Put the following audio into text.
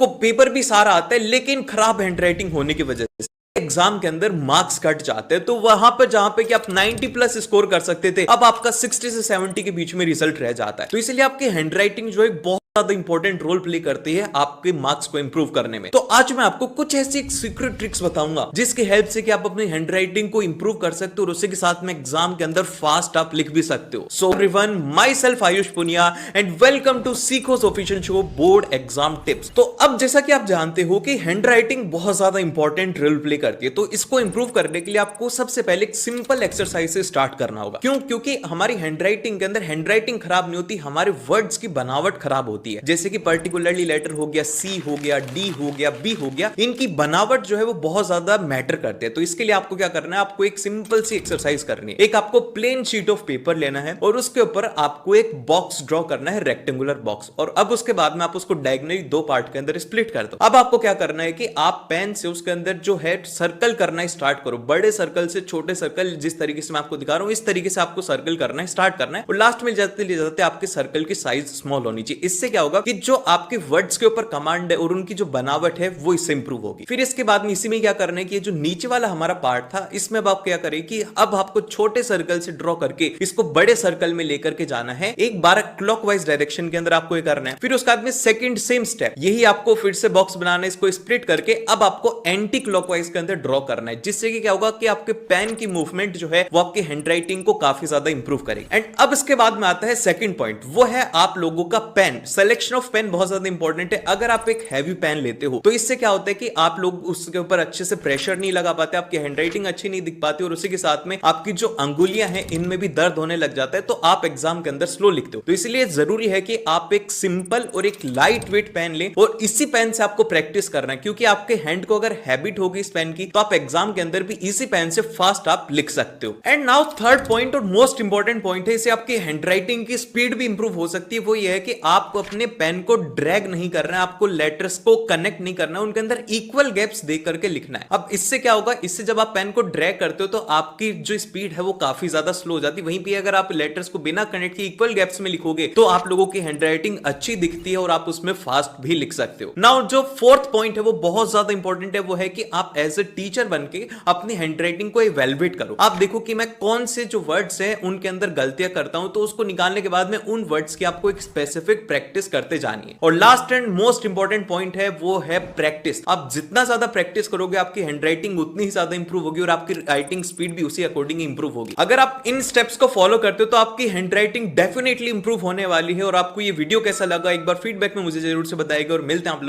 आपको पेपर भी सारा आता है लेकिन खराब हैंडराइटिंग होने की वजह से एग्जाम के अंदर मार्क्स कट जाते हैं। तो वहां पर जहां पे कि आप 90 प्लस स्कोर कर सकते थे, अब आपका 60 से 70 के बीच में रिजल्ट रह जाता है। तो इसलिए आपकी हैंडराइटिंग जो है बहुत ज्यादा इंपॉर्टेंट रोल प्ले करती है आपके मार्क्स को इंप्रूव करने में। तो आज मैं आपको कुछ ऐसी सीक्रेट ट्रिक्स बताऊंगा जिसकी हेल्प से कि आप अपनी हैंडराइटिंग को इंप्रूव कर सकते हो और उसी के साथ में एग्जाम के अंदर फास्ट आप लिख भी सकते हो। So everyone, myself Ayush Punia and welcome to Seekho's official show board exam tips. तो अब जैसा कि आप जानते हो कि हैंडराइटिंग बहुत ज्यादा इंपॉर्टेंट रोल प्ले करती है, तो इसको इंप्रूव करने के लिए आपको सबसे पहले एक सिंपल एक्सरसाइज से स्टार्ट करना होगा। क्यों? क्योंकि हमारी हैंडराइटिंग के अंदर हैंडराइटिंग खराब नहीं होती, हमारे वर्ड्स की बनावट खराब होती है। जैसे कि पर्टिकुलरली लेटर हो गया, सी हो गया, डी हो गया, बी हो गया, इनकी बनावट जो है वो बहुत ज्यादा मैटर करते हैं। तो इसके लिए आपको क्या करना है, आपको एक सिंपल सी एक्सरसाइज करनी है। एक आपको प्लेन शीट ऑफ पेपर लेना है और उसके ऊपर आपको एक बॉक्स ड्रॉ करना है, रेक्टेंगुलर बॉक्स। और अब उसके बाद में आप उसको डायगोनली दो पार्ट के अंदर स्प्लिट कर दो। अब आपको क्या करना है कि आप पेन से उसके अंदर जो है सर्कल करना स्टार्ट करो। बड़े सर्कल से छोटे सर्कल, जिस तरीके से मैं आपको दिखा रहा हूं इस तरीके से आपको सर्कल करना है, स्टार्ट करना है। और लास्ट में जाते ले जाते आपके सर्कल की साइज स्मॉल होनी चाहिए। इससे क्या होगा कि जो आपके वर्ड्स के ऊपर कमांड है और उनकी जो बनावट है वो इससे इंप्रूव होगी। फिर इसके बाद में इसी में क्या करना है कि जो नीचे वाला हमारा पार्ट था, इसमें अब आप क्या करें कि अब आपको छोटे सर्कल से ड्रॉ करके इसको बड़े सर्कल में लेकर के जाना है। एक बार क्लॉकवाइज डायरेक्शन के अंदर आपको ये करना है। फिर उसके बाद में सेकंड सेम स्टेप, यही आपको फिर से बॉक्स बनाना है, इसको स्प्लिट करके अब आपको एंटी क्लॉकवाइज के अंदर ड्रॉ करना है, जिससे कि क्या होगा कि आपके पेन की मूवमेंट जो है वो आपकी हैंडराइटिंग को काफी ज्यादा इंप्रूव करेगी। एंड अब इसके बाद में आता है सेकंड पॉइंट, वो है आप लोगों का पेन। सिलेक्शन ऑफ पेन बहुत ज्यादा इंपॉर्टेंट है। अगर आप एक हैवी पेन लेते हो तो इससे क्या होता है कि आप लोग उसके ऊपर अच्छे से प्रेशर नहीं लगा पाते, आपकी हैंडराइटिंग अच्छी नहीं दिख पाती और उसी के साथ में आपकी जो अंगुलियां हैं इनमें भी दर्द होने लग जाता है, तो आप एग्जाम के अंदर स्लो लिखते हो। तो इसलिए जरूरी है कि आप एक सिंपल और एक लाइट वेट पेन लें और इसी पेन से आपको प्रैक्टिस करना है, क्योंकि आपके हैंड को अगर हैबिट होगी इस पेन की तो आप एग्जाम के अंदर भी इसी पेन से फास्ट आप लिख सकते हो। एंड नाउ थर्ड पॉइंट और मोस्ट इंपॉर्टेंट पॉइंट है, इससे आपकी हैंडराइटिंग की स्पीड भी इंप्रूव हो सकती है। वो ये है कि आपको अपने पेन को ड्रैग नहीं करना है, आपको लेटर्स को कनेक्ट नहीं करना है, उनके अंदर इक्वल गैप्स दे करके लिखना है। अब इससे क्या होगा, इससे जब आप पेन को ड्रैग करते हो तो आपकी जो स्पीड है वो काफी ज्यादा स्लो हो जाती है। वहीं पे अगर आप लेटर्स को बिना कनेक्ट के इक्वल गैप्स में लिखोगे तो आप लोगों की हैंडराइटिंग अच्छी दिखती है और आप उसमें फास्ट भी लिख सकते हो। नाउ जो फोर्थ पॉइंट है वो बहुत ज्यादा इंपॉर्टेंट है, वो है कि आप एज ए टीचर बनके अपनी हैंडराइटिंग को इवैल्यूएट करो। आप देखो कि मैं कौन से जो वर्ड्स हैं उनके अंदर गलतियां करता हूं, तो उसको निकालने के बाद में उन वर्ड्स की आपको एक स्पेसिफिक प्रैक्टिस करते जानी है। और last and most important point है वो है प्रैक्टिस। आप जितना ज्यादा प्रैक्टिस करोगे आपकी हैंडराइटिंग उतनी ही ज्यादा इंप्रूव होगी और आपकी राइटिंग स्पीड भी उसी अकॉर्डिंग इंप्रूव होगी। अगर आप इन स्टेप्स को फॉलो करते हो तो आपकी हैंडराइटिंग डेफिनेटली इंप्रूव होने वाली है। और आपको ये वीडियो कैसा लगा एक बार फीडबैक में मुझे जरूर से बताइएगा और मिलते हैं आप